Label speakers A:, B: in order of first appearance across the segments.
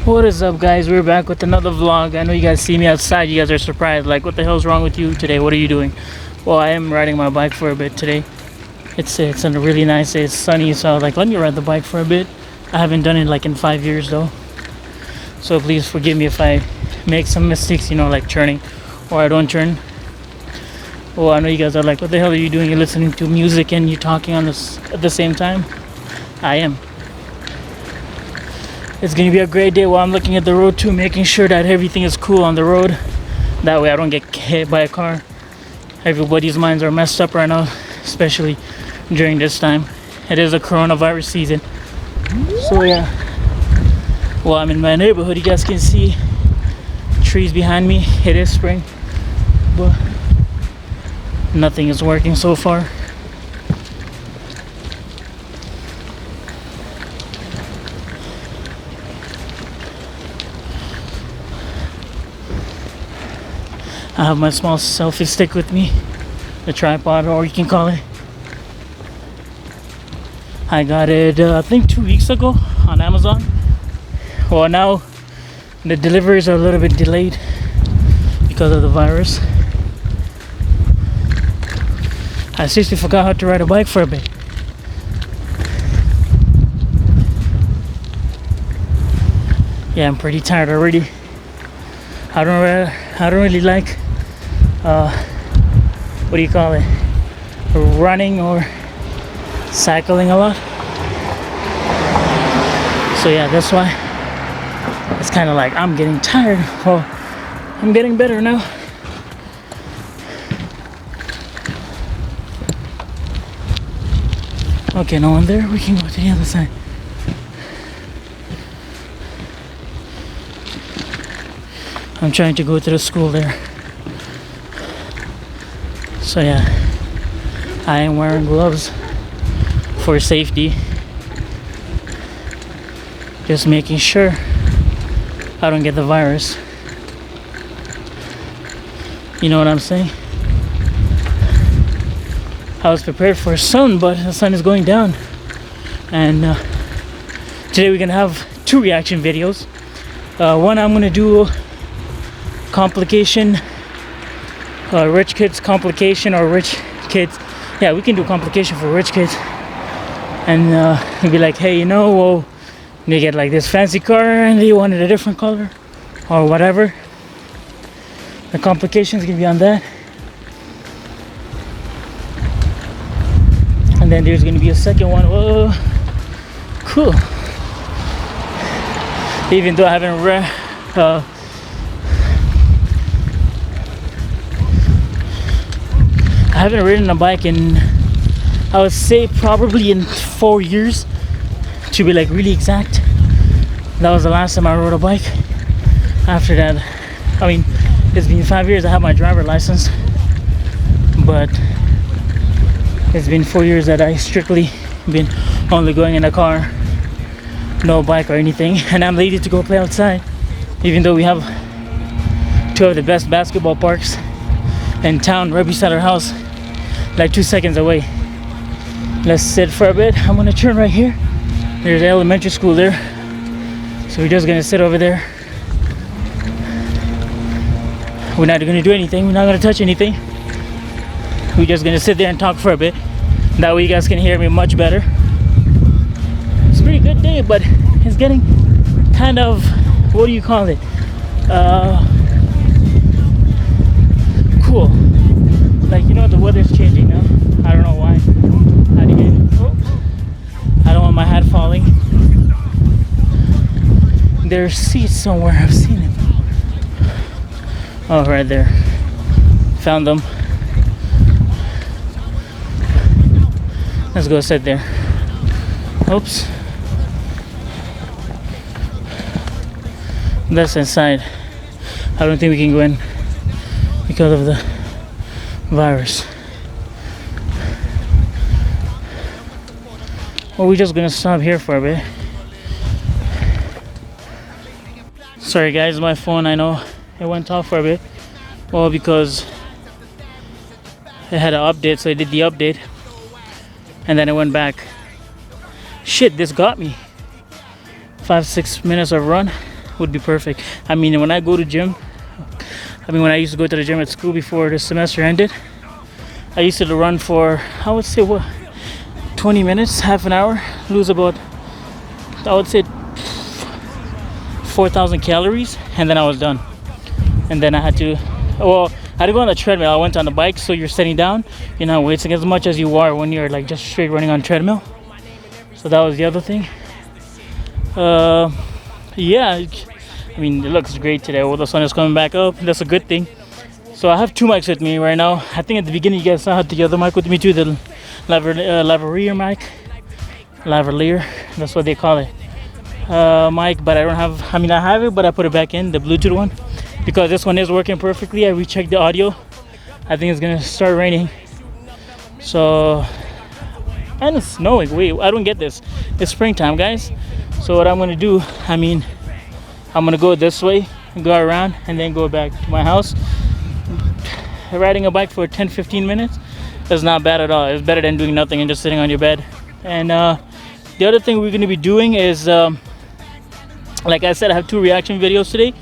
A: What is up, guys? We're back with another vlog. I know you guys see me outside. You guys are surprised, like, what the hell's wrong with you today? What are you doing? Well, I am riding my bike for a bit today. It's a really nice day. It's sunny, so I was like, let me ride the bike for a bit. I haven't done it like in 5 years though, so please forgive me if I make some mistakes, you know, like turning or I don't turn. Well, I know you guys are like, what the hell are you doing? You're listening to music and you're talking on this at the same time. I am. It's gonna be a great day while I'm looking at the road too, making sure that everything is cool on the road. That way I don't get hit by a car. Everybody's minds are messed up right now, especially during this time. It is a coronavirus season. So yeah. Well, I'm in my neighborhood. You guys can see trees behind me. It is spring, but nothing is working so far. I have my small selfie stick with me, the tripod, or you can call it. I got it, I think 2 weeks ago on Amazon. Well, now the deliveries are a little bit delayed because of the virus. I seriously forgot how to ride a bike for a bit. Yeah, I'm pretty tired already. I don't really like what do you call it, running or cycling a lot. So yeah, that's why it's kind of like I'm getting tired. Well, I'm getting better now. Okay, no one there. We can go to the other side. I'm trying to go to the school there. So yeah, I am wearing gloves for safety. Just making sure I don't get the virus. You know what I'm saying? I was prepared for sun, but the sun is going down. And today we're gonna have 2 reaction videos. One, I'm gonna do complication, rich kids complication, or rich kids, yeah, we can do complication for rich kids. And it'll be like, hey, you know, well, they get like this fancy car and they wanted a different color or whatever. The complications can be on that. And then there's gonna be a second one. Oh, cool. Even though I haven't ridden a bike in, I would say, probably in 4 years, to be like really exact. That was the last time I rode a bike. After that, I mean, it's been 5 years. I have my driver license, but it's been 4 years that I strictly been only going in a car, no bike or anything. And I'm lazy to go play outside, even though we have 2 of the best basketball parks in town right beside our house, like 2 seconds away. Let's sit for a bit. I'm gonna turn right here. There's an elementary school there, so we're just gonna sit over there. We're not gonna do anything. We're not gonna touch anything. We're just gonna sit there and talk for a bit. That way you guys can hear me much better. It's a pretty good day, but it's getting kind of, what do you call it? Cool. Like, you know, the weather's changing now. I don't know why. I don't want my hat falling. There's seats somewhere. I've seen it. Oh, right there. Found them. Let's go sit there. Oops. That's inside. I don't think we can go in because of the virus. Well, we're just gonna stop here for a bit. Sorry guys, my phone, I know it went off for a bit. Well, because it had an update, so I did the update and then it went back. Shit, this got me. 5-6 minutes of run would be perfect. I mean, when I go to gym, when I used to go to the gym at school before the semester ended, I used to run for, I would say, 20 minutes, half an hour, lose about, I would say, 4,000 calories, and then I was done. And then I had to go on the treadmill. I went on the bike, so you're sitting down, you're not wasting as much as you are when you're like just straight running on treadmill. So that was the other thing. Yeah, I mean, it looks great today. Well, the sun is coming back up. That's a good thing. So I have two mics with me right now. I think at the beginning you guys saw I had the other mic with me too, the lavalier mic. Lavalier, that's what they call it. Mic, but I don't have, I have it, but I put it back in, the Bluetooth one. Because this one is working perfectly. I rechecked the audio. I think it's gonna start raining. So, and it's snowing. Wait, I don't get this. It's springtime, guys. So what I'm gonna do, I'm gonna go this way, go around, and then go back to my house. Riding a bike for 10-15 minutes is not bad at all. It's better than doing nothing and just sitting on your bed. And the other thing we're gonna be doing is, like I said, I have 2 reaction videos today.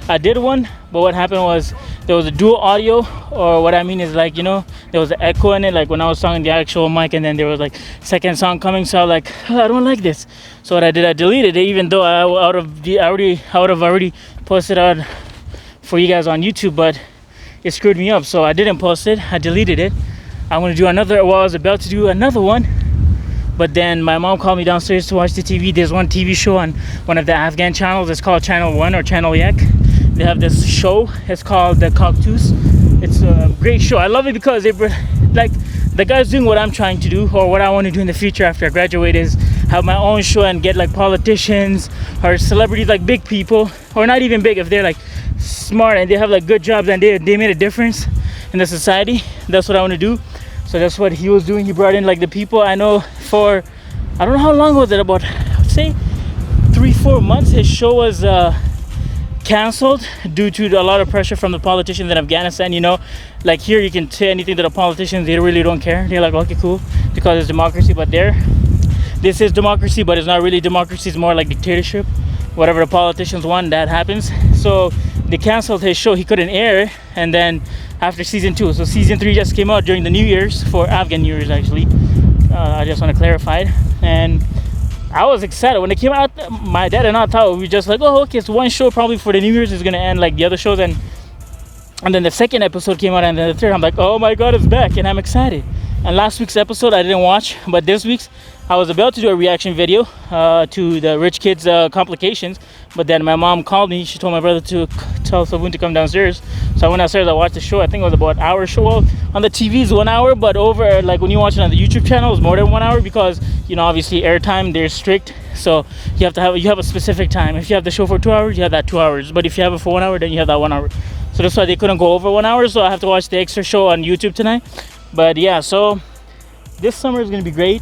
A: I did one, but what happened was there was a dual audio, or what I mean is, like, there was an echo in it, like when I was talking the actual mic, and then there was like second song coming. So I was like, oh, I don't like this. So what I did, I deleted it, even though I would have already posted out for you guys on YouTube, but it screwed me up. So I didn't post it. I deleted it. I'm gonna do another. Well, I was about to do another one, but then my mom called me downstairs to watch the TV. There's one TV show on one of the Afghan channels. It's called Channel 1 or Channel Yak. They have this show. It's called The Cactus. It's a great show. I love it because like the guys doing what I'm trying to do, or what I want to do in the future after I graduate, is have my own show and get like politicians or celebrities, like big people, or not even big, if they're like smart and they have like good jobs and they made a difference in the society. That's what I want to do. So that's what he was doing. He brought in like the people I know for, I don't know how long was it, about, I would say 3-4 months. His show was canceled due to a lot of pressure from the politicians in Afghanistan. Like here you can say anything to the politicians, they really don't care. They're like, okay, cool, because it's democracy. But this is democracy, but it's not really democracy. It's more like dictatorship. Whatever the politicians want, that happens. So they canceled his show. He couldn't air it. And then after season 2, so season 3 just came out during the New Year's, for Afghan New Year's actually. I just want to clarify it. And I was excited when it came out. My dad and I thought, we were just like, oh, okay, it's one show probably for the New Year's is gonna end like the other shows, and then the second episode came out, and then the third. I'm like, oh my god, it's back, and I'm excited. And last week's episode I didn't watch, but this week's I was about to do a reaction video to the rich kids complications, but then my mom called me. She told my brother to tell Savun to come downstairs. So I went downstairs. I watched the show. I think it was about an hour show. Well, on the TV is 1 hour, but over, like when you watch it on the YouTube channel, it's more than 1 hour, because obviously airtime, they're strict. So you have a specific time. If you have the show for 2 hours, you have that 2 hours. But if you have it for 1 hour, then you have that 1 hour. So that's why they couldn't go over 1 hour. So I have to watch the extra show on YouTube tonight. But yeah, so this summer is gonna be great.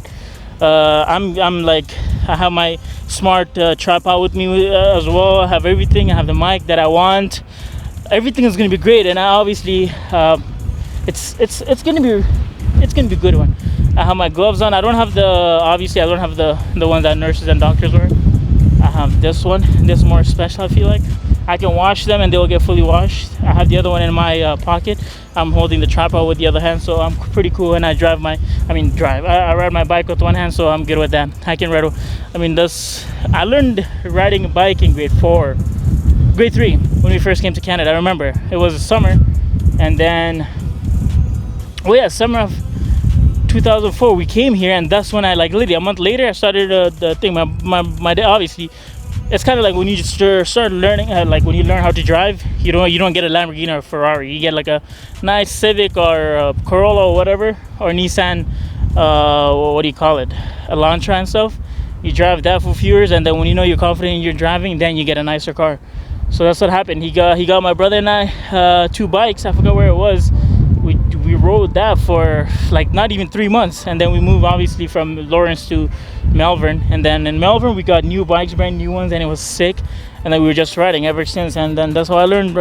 A: I'm like, I have my smart tripod with me as well. I have everything. I have the mic that I want. Everything is gonna be great, and I obviously it's gonna be a good one. I have my gloves on. I don't have the ones that nurses and doctors wear. I have this one. This is more special, I feel like. I can wash them and they will get fully washed. I have the other one in my pocket. I'm holding the tripod with the other hand, so I'm pretty cool. And I I ride my bike with one hand, so I'm good with that. I can ride. I learned riding a bike in grade 3 when we first came to Canada. I remember it was summer, and then summer of 2004 we came here, and that's when I, like, literally a month later I started the thing. My dad, obviously, it's kind of like when you just start learning, like when you learn how to drive, you don't get a Lamborghini or a Ferrari. You get like a nice Civic or a Corolla or whatever, or Nissan, what do you call it, Elantra and stuff. You drive that for a few years, and then when you're confident in your driving, then you get a nicer car. So that's what happened. He got my brother and I 2 bikes. I forgot where it was. We rode that for like not even 3 months, and then we moved obviously from Lawrence to Melbourne, and then in Melbourne we got new bikes, brand new ones, and it was sick. And then we were just riding ever since, and then that's how I learned.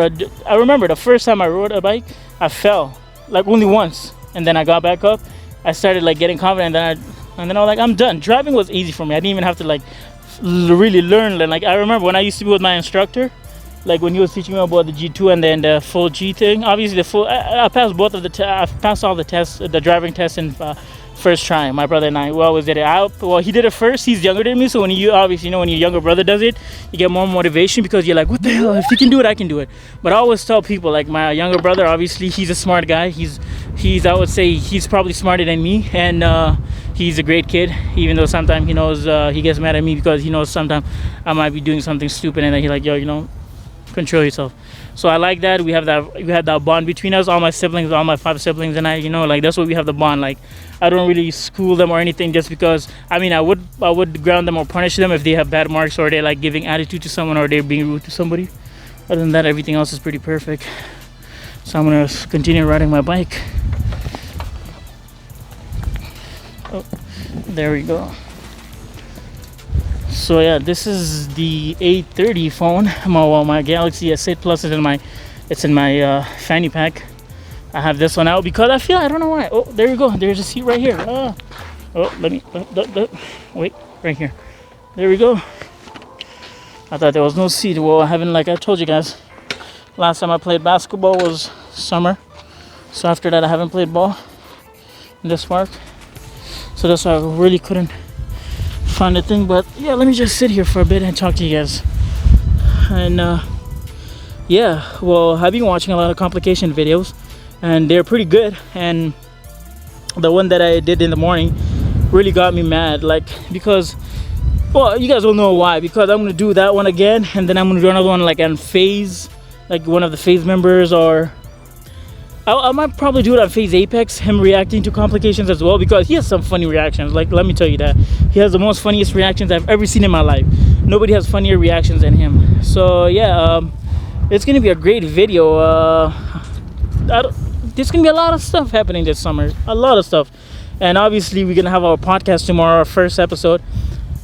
A: I remember the first time I rode a bike, I fell like only once, and then I got back up. I started like getting confident, and then I was like, I'm done. Driving was easy for me. I didn't even have to like really learn. Like I remember when I used to be with my instructor, like when he was teaching me about the G2 and then the full G thing. Obviously, the full I passed both of the I passed all the tests, the driving tests in first try. My brother and I, we always did it. Well, he did it first. He's younger than me, so when you obviously, when your younger brother does it, you get more motivation because you're like, what the hell? If he can do it, I can do it. But I always tell people, like my younger brother, obviously he's a smart guy. He's I would say he's probably smarter than me, and he's a great kid. Even though sometimes he knows he gets mad at me because he knows sometimes I might be doing something stupid, and then he's like, yo, control yourself. So I like that we had that bond between us, all my 5 siblings, and I, like that's why we have the bond. Like I don't really school them or anything just because I would ground them or punish them if they have bad marks or they're like giving attitude to someone or they're being rude to somebody. Other than that, everything else is pretty perfect. So I'm gonna continue riding my bike. Oh, there we go. So yeah, this is the A30 phone. My Galaxy S8 Plus is in my fanny pack. I have this one out because I don't know why. Oh, there you go. There's a seat right here. Oh, let me wait right here. There we go. I thought there was no seat. Well, I haven't, like I told you guys, last time I played basketball was summer. So after that, I haven't played ball in this park. So that's why I really couldn't find a thing. But yeah, let me just sit here for a bit and talk to you guys. And yeah, well, I've been watching a lot of complication videos, and they're pretty good. And the one that I did in the morning really got me mad, like because, well, you guys will know why. Because I'm gonna do that one again, and then I'm gonna do another one like on FaZe, like one of the FaZe members, or I might probably do it on FaZe Apex, him reacting to complications as well, because he has some funny reactions. Like, let me tell you that he has the most funniest reactions I've ever seen in my life. Nobody has funnier reactions than him. So yeah, it's gonna be a great video. There's gonna be a lot of stuff happening this summer, a lot of stuff. And obviously we're gonna have our podcast tomorrow, our first episode.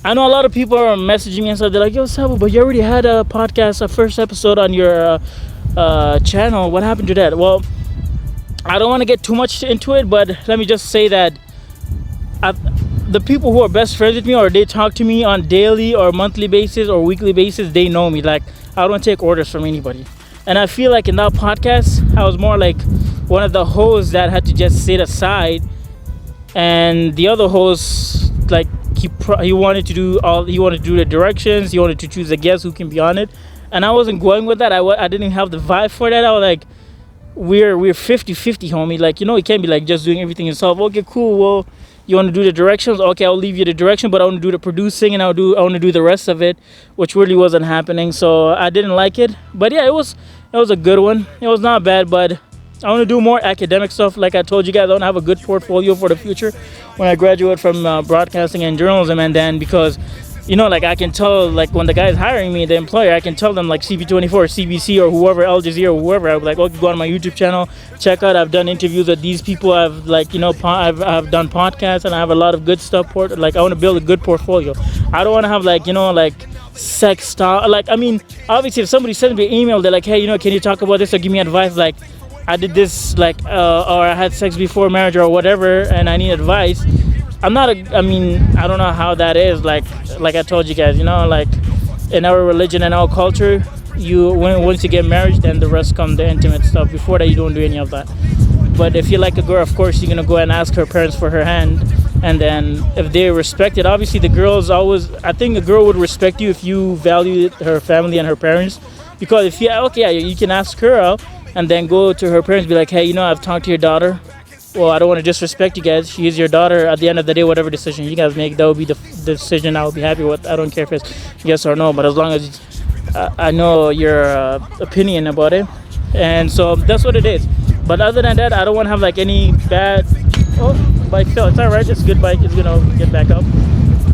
A: I know a lot of people are messaging me and stuff. They're like, yo, Sabo, but you already had a podcast, a first episode on your channel. What happened to that? Well, I don't want to get too much into it, but let me just say that the people who are best friends with me, or they talk to me on daily or monthly basis or weekly basis, they know me. Like, I don't take orders from anybody. And I feel like in that podcast, I was more like one of the hosts that had to just sit aside, and the other host, like, he wanted to do the directions, he wanted to choose a guest who can be on it, and I wasn't going with that. I didn't have the vibe for that. I was like, we're 50-50, homie. Like, you can't be like just doing everything yourself. Okay, cool. Well, you want to do the directions? Okay, I'll leave you the direction, but I want to do the producing, and I want to do the rest of it, which really wasn't happening. So I didn't like it. But yeah, it was a good one. It was not bad, but I want to do more academic stuff. Like I told you guys, I want to have a good portfolio for the future when I graduate from broadcasting and journalism. And then because like I can tell, like when the guy is hiring me, the employer, I can tell them like CP24, CBC, or whoever, Al Jazeera, or whoever. I would like, okay, go on my YouTube channel, check out. I've done interviews with these people. I've like, I've done podcasts, and I have a lot of good stuff. Like I want to build a good portfolio. I don't want to have like, like sex style. Like, I mean, obviously if somebody sends me an email, they're like, hey, can you talk about this or give me advice? Like, I did this, like, or I had sex before marriage or whatever, and I need advice. I don't know how that is. Like I told you guys, like in our religion and our culture, once you get married, then the rest come the intimate stuff. Before that, you don't do any of that. But if you like a girl, of course, you're gonna go and ask her parents for her hand, and then if they respect it, obviously the girls always. I think a girl would respect you if you value her family and her parents, because if you can ask her out and then go to her parents, be like, hey, I've talked to your daughter. Well, I don't want to disrespect you guys. She is your daughter. At the end of the day, whatever decision you guys make, that will be the decision I will be happy with. I don't care if it's yes or no, but as long as I know your opinion about it. And so that's what it is. But other than that, I don't want to have like any bad... Oh, bike fell. It's all right. It's a good bike. It's going to get back up.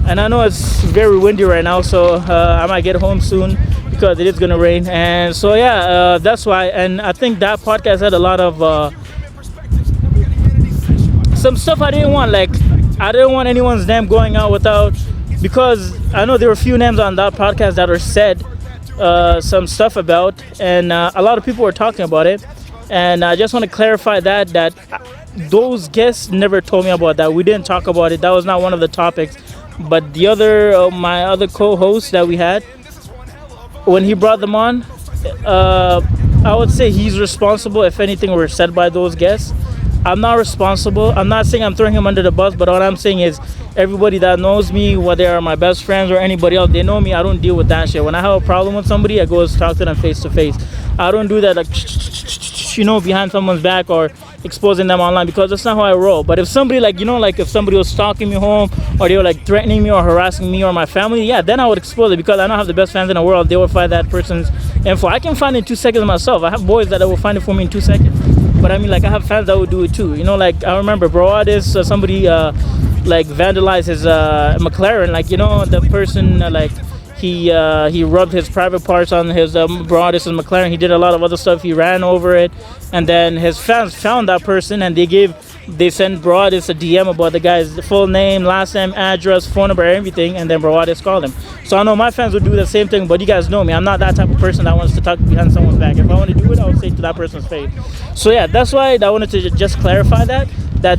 A: And I know it's very windy right now, so I might get home soon because it is going to rain. And so, yeah, that's why. And I think that podcast had a lot of... some stuff I didn't want. Like, I didn't want anyone's name going out without, because I know there were a few names on that podcast that are said some stuff about, and a lot of people were talking about it, and I just want to clarify that those guests never told me about that. We didn't talk about it. That was not one of the topics But the other, my other co-host that we had, when he brought them on, I would say he's responsible if anything were said by those guests. I'm not responsible. I'm not saying I'm throwing him under the bus, but what I'm saying is everybody that knows me, whether they are my best friends or anybody else, they know me. I don't deal with that shit. When I have a problem with somebody, I go talk to them face to face. I don't do that like behind someone's back or exposing them online, because that's not how I roll. But if somebody like if somebody was stalking me home, or they were like threatening me or harassing me or my family, yeah, then I would expose it, because I don't have the best fans in the world. They will find that person's info. I can find it in 2 seconds myself. I have boys that will find it for me in 2 seconds. But I mean, like, I have fans that would do it too. Like, I remember Broadis, somebody like vandalized his McLaren. Like, the person he rubbed his private parts on his Broadis and McLaren. He did a lot of other stuff. He ran over it, and then his fans found that person, and they sent Broadis a DM about the guy's full name, last name, address, phone number, everything, and then Broadis called him. So I know my fans would do the same thing, but you guys know me. I'm not that type of person that wants to talk behind someone's back. If I want to do it, I would say it to that person's face. So yeah, that's why I wanted to just clarify that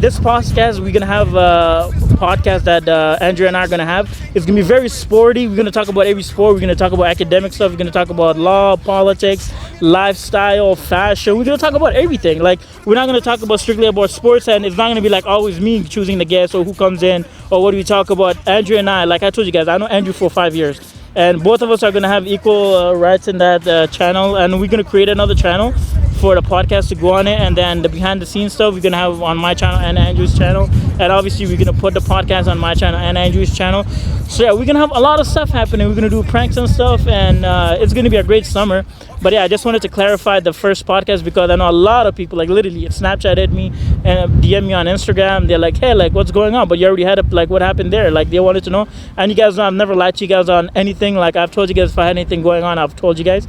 A: this podcast, we're gonna have a podcast that Andrew and I are gonna have. It's gonna be very sporty. We're gonna talk about every sport. We're gonna talk about academic stuff. We're gonna talk about law, politics, lifestyle, fashion. We're gonna talk about everything. Like, we're not gonna talk about strictly about sports, and it's not gonna be like always me choosing the guest or who comes in or what do we talk about. Andrew and I, like I told you guys, I know Andrew for 5 years, and both of us are gonna have equal rights in that channel, and we're gonna create another channel for the podcast to go on it, and then the behind the scenes stuff we're gonna have on my channel and Andrew's channel, and obviously we're gonna put the podcast on my channel and Andrew's channel. So yeah, we're gonna have a lot of stuff happening. We're gonna do pranks and stuff, and it's gonna be a great summer. But yeah, I just wanted to clarify the first podcast, because I know a lot of people, like, literally Snapchatted me and DM me on Instagram. They're like, hey, like, what's going on? But you already had it, like, what happened there? Like, they wanted to know. And you guys know I've never lied to you guys on anything. Like, I've told you guys if I had anything going on, I've told you guys,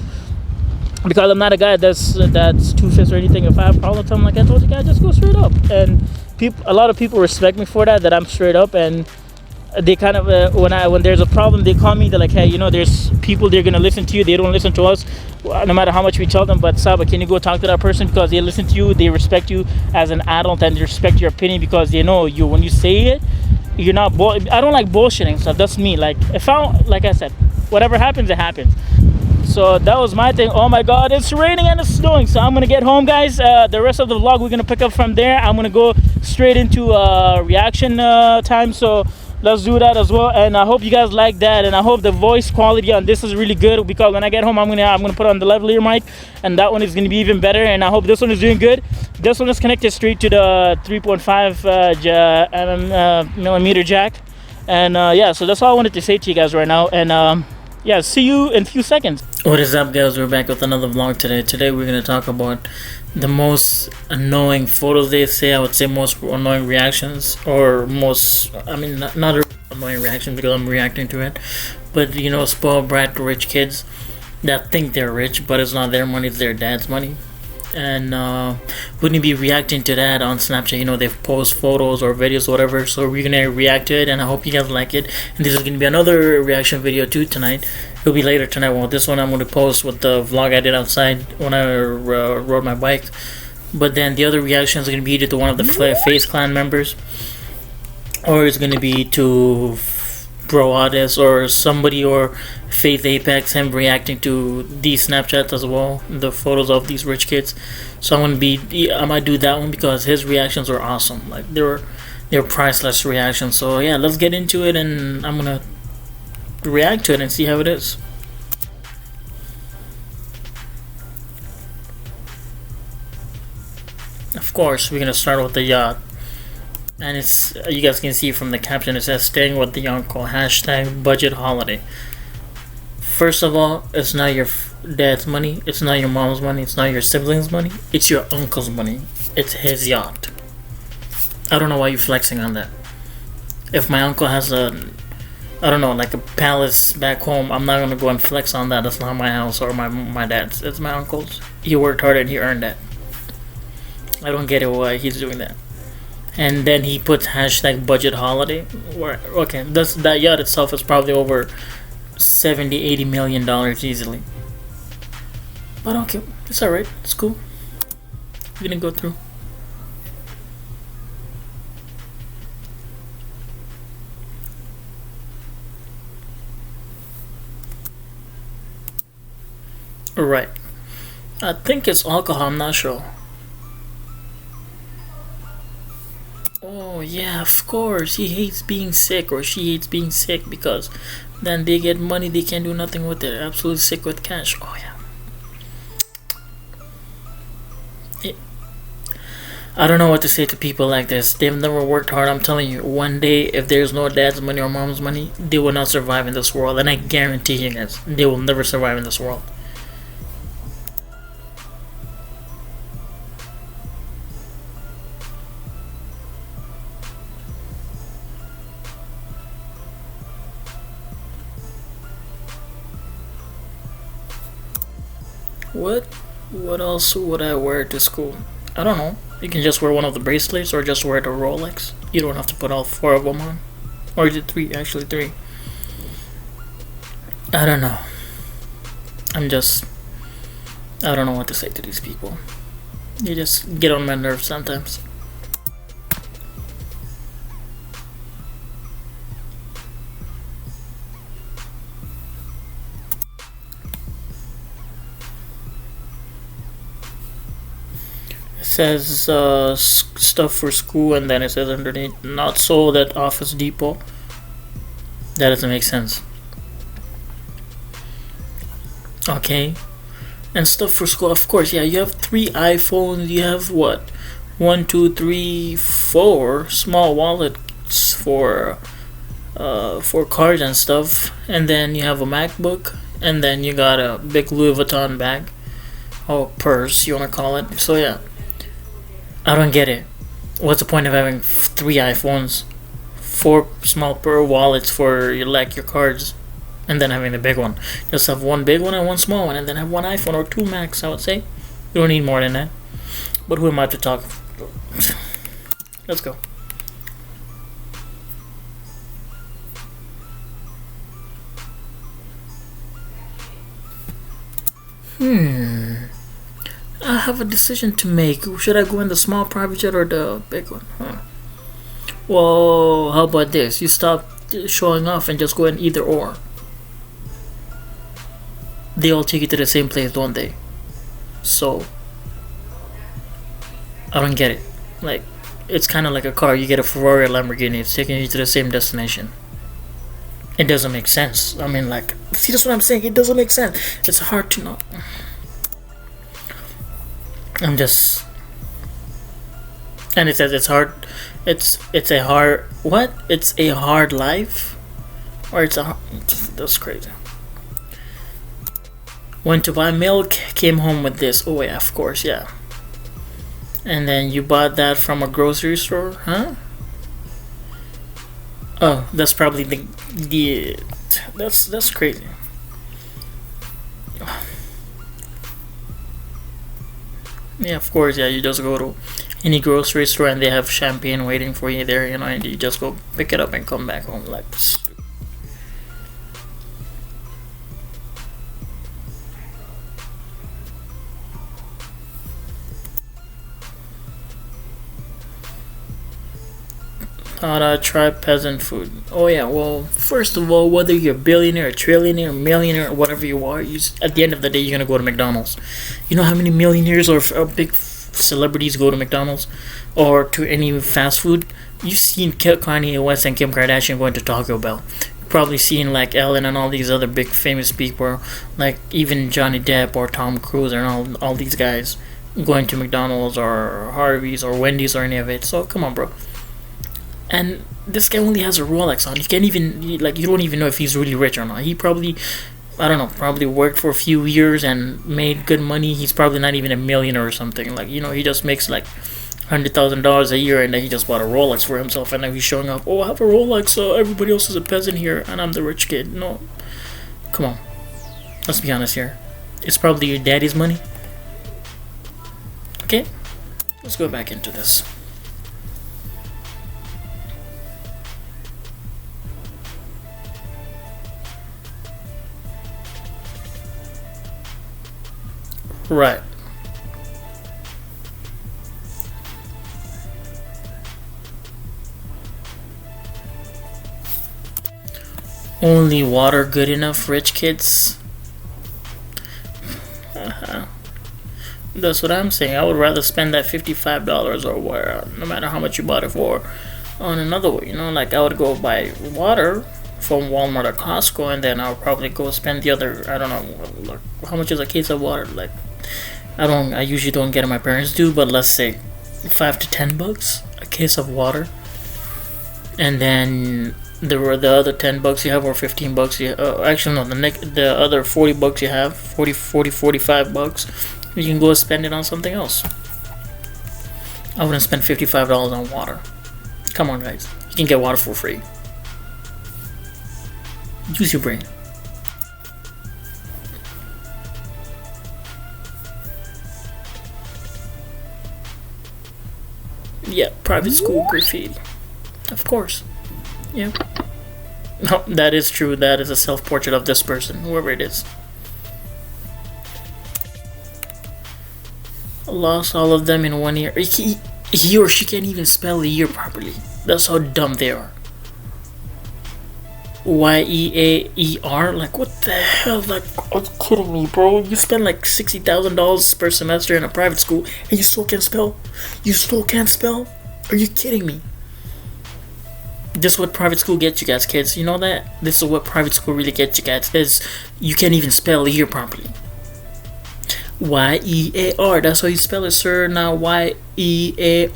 A: because I'm not a guy that's two-faced or anything. If I have a problem with something, like I told you guys, just go straight up. And a lot of people respect me for that I'm straight up. And they kind of when there's a problem, they call me. They're like, hey, there's people, they're gonna listen to you. They don't listen to us, no matter how much we tell them. But Saba, can you go talk to that person, because they listen to you, they respect you as an adult, and they respect your opinion, because they know you. When you say it, you're not I don't like bullshitting stuff. That's me. Like, like I said, whatever happens, it happens. So that was my thing. Oh my god, it's raining and it's snowing, so I'm gonna get home, guys. The rest of the vlog we're gonna pick up from there. I'm gonna go straight into reaction time, so let's do that as well. And I hope you guys like that, and I hope the voice quality on this is really good, because when I get home, I'm gonna put on the lavalier mic, and that one is gonna be even better. And I hope this one is doing good. This one is connected straight to the 3.5 millimeter jack. And yeah, so that's all I wanted to say to you guys right now. And yeah, see you in a few seconds. What is up, guys? We're back with another vlog today. Today we're going to talk about the most annoying photos, they say. I would say most annoying reactions, or most, I mean, not a annoying reaction because I'm reacting to it, but spoiled brat rich kids that think they're rich, but it's not their money, it's their dad's money. And we're gonna be reacting to that on Snapchat. They've post photos or videos or whatever, so we're gonna react to it, and I hope you guys like it. And this is gonna be another reaction video too tonight. It'll be later tonight. Well, this one I'm gonna post with the vlog I did outside when I rode my bike, but then the other reactions are gonna be either to one of the FaZe Clan members, or it's gonna be to Broadis or somebody, or Faith Apex, him reacting to these Snapchats as well, the photos of these rich kids. So I might do that one, because his reactions were awesome. Like, they're priceless reactions. So yeah, let's get into it, and I'm gonna react to it and see how it is. Of course, we're gonna start with the yacht. And it's, you guys can see from the caption, it says staying with the uncle, #budget holiday. First of all, it's not your dad's money, it's not your mom's money, it's not your siblings' money, it's your uncle's money. It's his yacht. I don't know why you're flexing on that. If my uncle has like a palace back home, I'm not gonna go and flex on that. That's not my house or my dad's. It's my uncle's. He worked hard and he earned that. I don't get it why he's doing that. And then he puts #budget holiday. Okay, that yacht itself is probably over $70-80 million easily. But okay, it's alright. It's cool. We're gonna go through. Right. I think it's alcohol, I'm not sure. Oh, yeah, of course. He hates being sick, or she hates being sick because then they get money, they can't do nothing with it. Absolutely sick with cash. Oh, yeah. It, I don't know what to say to people like this. They've never worked hard. I'm telling you, one day, if there's no dad's money or mom's money, they will not survive in this world. And I guarantee you guys, they will never survive in this world. What? What else would I wear to school? I don't know. You can just wear one of the bracelets or just wear the Rolex. You don't have to put all four of them on. Or is it three? Actually, three. I don't know. I'm just. I don't know what to say to these people. They just get on my nerves sometimes. It says stuff for school, and then it says underneath, not sold at Office Depot. That doesn't make sense. Okay. And stuff for school, of course, yeah, you have three iPhones, you have what? One, two, three, four small wallets for cards and stuff, and then you have a MacBook, and then you got a big Louis Vuitton bag, or purse, you wanna call it. So yeah, I don't get it. What's the point of having three iPhones, four small per wallets for your cards, and then having the big one? Just have one big one and one small one, and then have one iPhone or two Macs. I would say you don't need more than that. But who am I to talk? Let's go. I have a decision to make. Should I go in the small private jet or the big one? Well, how about this? You stop showing off and just go in either or. They all take you to the same place, don't they? So, I don't get it. Like, it's kind of like a car. You get a Ferrari or Lamborghini, it's taking you to the same destination. It doesn't make sense. I mean, like, see, that's what I'm saying. It doesn't make sense. It's hard to know. I'm just, and it says it's hard. It's a hard what? It's a hard life, or it's a. That's crazy. Went to buy milk, came home with this. Oh yeah, of course, yeah. And then you bought that from a grocery store, huh? Oh, that's probably the that's crazy. Yeah, of course, yeah. You just go to any grocery store and they have champagne waiting for you there, and you just go pick it up and come back home like. Thought I'd try peasant food. Oh yeah, well, first of all, whether you're a billionaire, a trillionaire, millionaire, or whatever you are, at the end of the day, you're gonna go to McDonald's. You know how many millionaires or big celebrities go to McDonald's or to any fast food? You've seen Kanye West and Kim Kardashian going to Taco Bell. You've probably seen like Ellen and all these other big famous people, like even Johnny Depp or Tom Cruise and all these guys going to McDonald's or Harvey's or Wendy's or any of it. So come on, bro. And this guy only has a Rolex on. You can't even like you don't even know if he's really rich or not. He probably, I don't know, probably worked for a few years and made good money. He's probably not even a millionaire or something. Like he just makes like $100,000 a year, and then he just bought a Rolex for himself, and now he's showing off. Oh, I have a Rolex, so everybody else is a peasant here, and I'm the rich kid. No, come on, let's be honest here. It's probably your daddy's money. Okay, let's go back into this. Right. Only water good enough, rich kids? That's what I'm saying. I would rather spend that $55 or where, no matter how much you bought it for, on another way. You know, like I would go buy water from Walmart or Costco, and then I'll probably go spend the other. I don't know, like, how much is a case of water? Like, I don't. I usually don't get it. My parents do, but let's say $5 to $10 a case of water, and then the other $10 you have, or $15 you actually no, the other $40 you have, 45 bucks, you can go spend it on something else. I wouldn't spend $55 on water. Come on, guys, you can get water for free. Use your brain. Yeah, private school graffiti, of course. Yeah. No, that is true. That is a self-portrait of this person, whoever it is. Lost all of them in 1 year. He or she can't even spell the year properly. That's how dumb they are. YEAER? Like, what the hell? Like, are you kidding me, bro? You spend like $60,000 per semester in a private school, and you still can't spell? You still can't spell? Are you kidding me? This is what private school gets you guys, kids. You know that? This is what private school really gets you guys. Is you can't even spell the year properly. YEAR. That's how you spell it, sir. Now YEAER.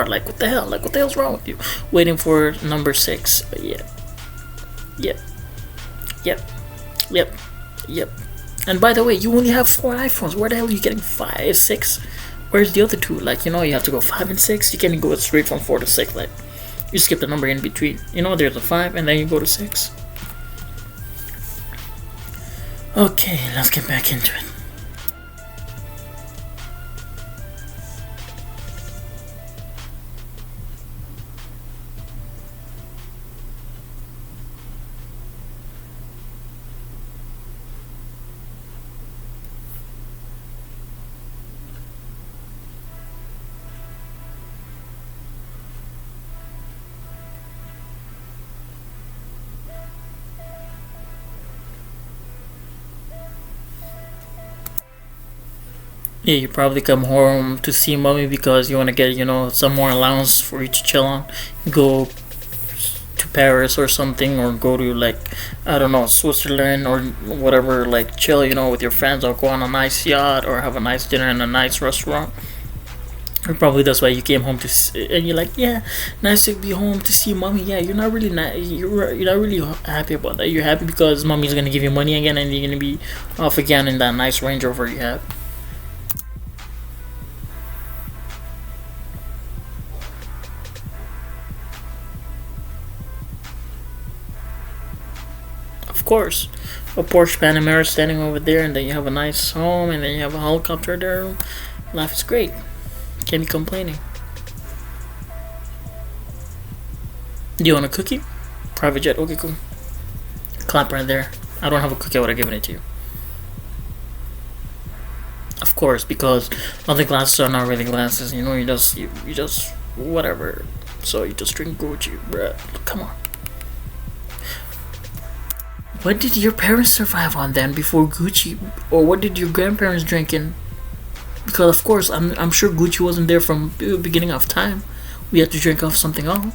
A: Like, what the hell? Like, what the hell's wrong with you? Waiting for number 6. But yeah. Yep. Yep. Yep. Yep. And by the way, you only have 4 iPhones. Where the hell are you getting 5, 6? Where's the other 2? Like, you know, you have to go 5 and 6. You can't go straight from 4 to 6. Like, you skip the number in between. You know, there's a 5 and then you go to 6. Okay, let's get back into it. Yeah, you probably come home to see mommy because you want to get, you know, some more allowance for you to chill on. Go to Paris or something, or go to, like, I don't know, Switzerland or whatever, like, chill, you know, with your friends, or go on a nice yacht, or have a nice dinner in a nice restaurant. Or probably that's why you came home and you're like, yeah, nice to be home to see mommy. Yeah, you're not really you're not really happy about that. You're happy because mommy's gonna give you money again, and you're gonna be off again in that nice Range Rover you have. Of course, a Porsche Panamera standing over there, and then you have a nice home, and then you have a helicopter there. Life is great. Can't be complaining. Do you want a cookie? Private jet. Okay, cool. Clap right there. I don't have a cookie. I would have given it to you. Of course, because other glasses are not really glasses. You know, you just whatever. So you just drink Gucci, bruh. Come on. What did your parents survive on then before Gucci? Or what did your grandparents drink in? Because of course, I'm sure Gucci wasn't there from the beginning of time. We had to drink off something else.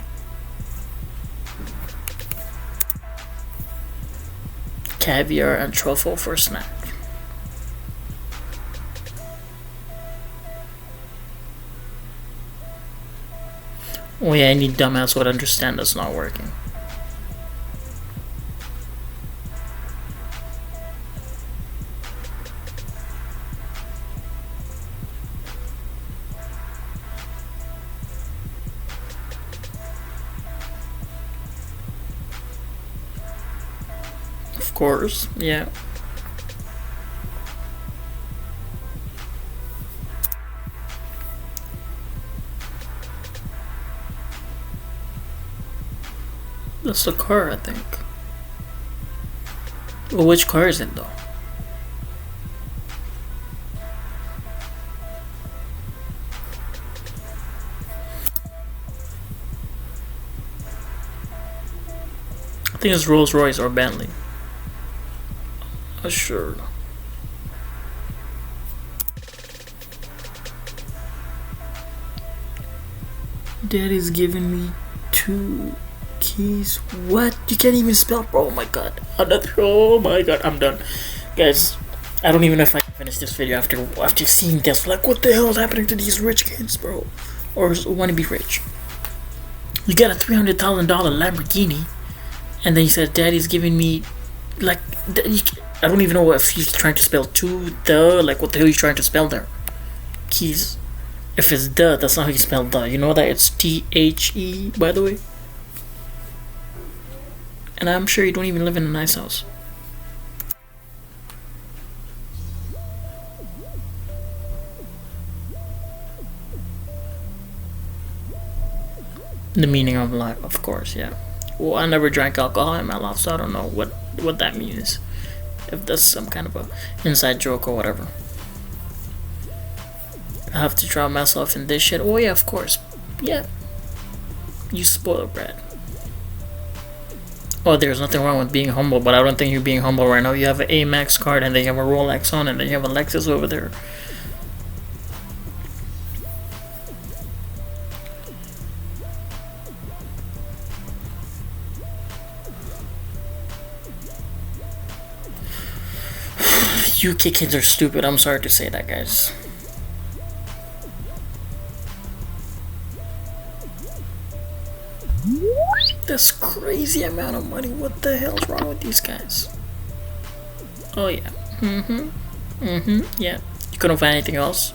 A: Caviar and truffle for a snack. Oh yeah, any dumbass would understand that's not working. Of course, yeah. That's the car, I think. Well, which car is it though? I think it's Rolls Royce or Bentley. Sure. Daddy's giving me 2 keys. What? You can't even spell. Oh my god. Oh my god. I'm done, guys. I don't even know if I can finish this video after seeing this. Like, what the hell is happening to these rich kids, bro? Or want to be rich? You got a $300,000 Lamborghini, and then you said Daddy's giving me, like, I don't even know if he's trying to spell like, what the hell are you trying to spell there? Keys. If it's that's not how you spell You know that it's THE, by the way. And I'm sure you don't even live in a nice house. The meaning of life, of course, yeah. Well, I never drank alcohol in my life, so I don't know what that means. If that's some kind of a inside joke or whatever. I have to drown myself in this shit. Oh yeah, of course. Yeah. You spoiled brat. Oh, there's nothing wrong with being humble, but I don't think you're being humble right now. You have an Amex card, and then you have a Rolex on, and then you have a Lexus over there. UK kids are stupid. I'm sorry to say that, guys. This crazy amount of money. What the hell's wrong with these guys? Oh yeah. Yeah. You couldn't find anything else?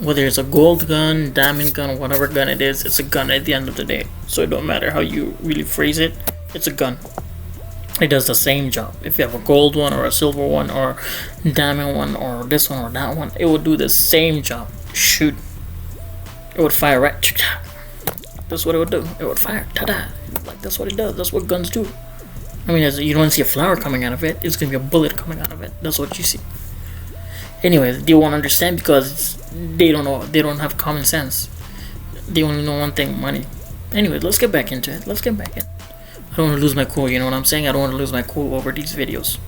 A: Whether it's a gold gun, diamond gun, whatever gun it is, it's a gun at the end of the day. So it don't matter how you really phrase it, it's a gun. It does the same job. If you have a gold one or a silver one or diamond one or this one or that one, it will do the same job. Shoot. It would fire right. That's what it would do. It would fire. Ta-da. Like, that's what it does. That's what guns do. I mean, you don't see a flower coming out of it. It's gonna be a bullet coming out of it. That's what you see. Anyways, they won't understand because they don't know. They don't have common sense. They only know one thing: money. Anyway, let's get back into it. Let's get back in. I don't want to lose my cool. You know what I'm saying? I don't want to lose my cool over these videos.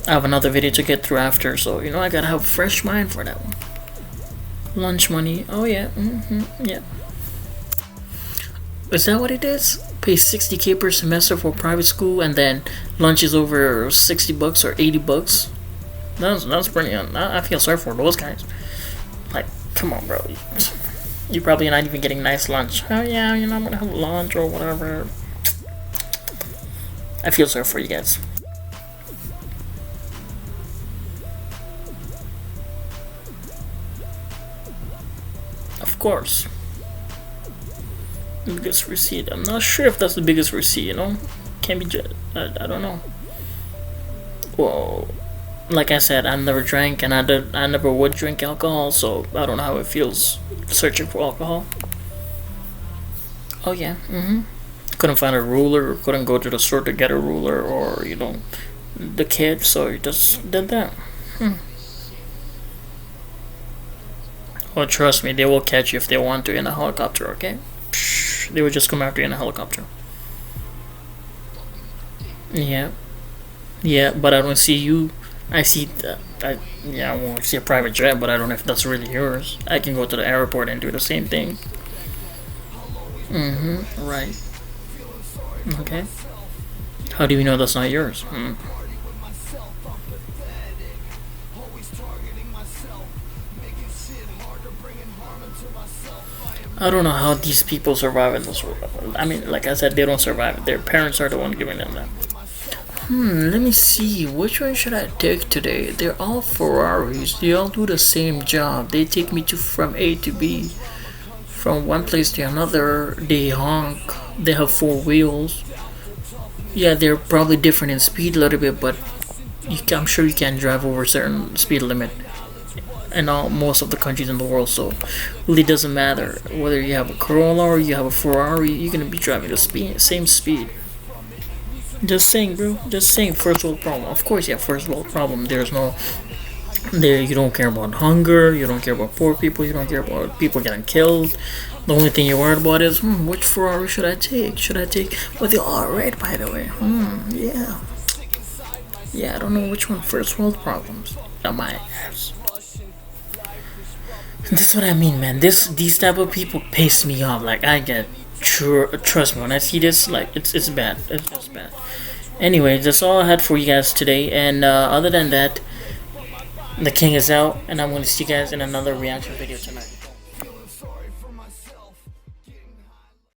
A: I have another video to get through after, so you know I gotta have a fresh mind for that one. Lunch money. Oh yeah. Yeah. Is that what it is? Pay 60K per semester for private school, and then lunch is over $60 or $80. That's pretty. I feel sorry for those guys. Like, come on, bro. You're probably not even getting nice lunch. Oh yeah, you know, I'm gonna have lunch or whatever. I feel sorry for you guys. Of course. Biggest receipt. I'm not sure if that's the biggest receipt, you know? Can't be I don't know. Well, like I said, I never drank and I never would drink alcohol, so I don't know how it feels searching for alcohol. Oh yeah, couldn't find a ruler, couldn't go to the store to get a ruler, or you know, the kid, so he just did that. Well, trust me, they will catch you if they want to in a helicopter, okay? They would just come after you in a helicopter. Yeah, but I don't see you. I see I won't see a private jet, but I don't know if that's really yours. I can go to the airport and do the same thing. Right. Okay. How do you know that's not yours? I don't know how these people survive in this world. I mean, like I said, they don't survive. Their parents are the one giving them that. Let me see. Which one should I take today? They're all Ferraris. They all do the same job. They take me from A to B. From one place to another. They honk. They have 4 wheels. Yeah, they're probably different in speed a little bit, but I'm sure you can drive over a certain speed limit in most of the countries in the world, so really doesn't matter whether you have a Corolla or you have a Ferrari. You're gonna be driving the same speed. Just saying, bro. Just saying. First world problem. Of course, yeah, first world problem. You don't care about hunger. You don't care about poor people. You don't care about people getting killed. The only thing you're worried about is which Ferrari should I take? Well, they're all red, by the way. Yeah. I don't know which one. First world problems. Not my ass. That's what I mean, man. These type of people piss me off. Like I get trust me when I see this. Like it's bad. It's just bad. Anyway, that's all I had for you guys today. And other than that, the king is out, and I'm going to see you guys in another reaction video tonight.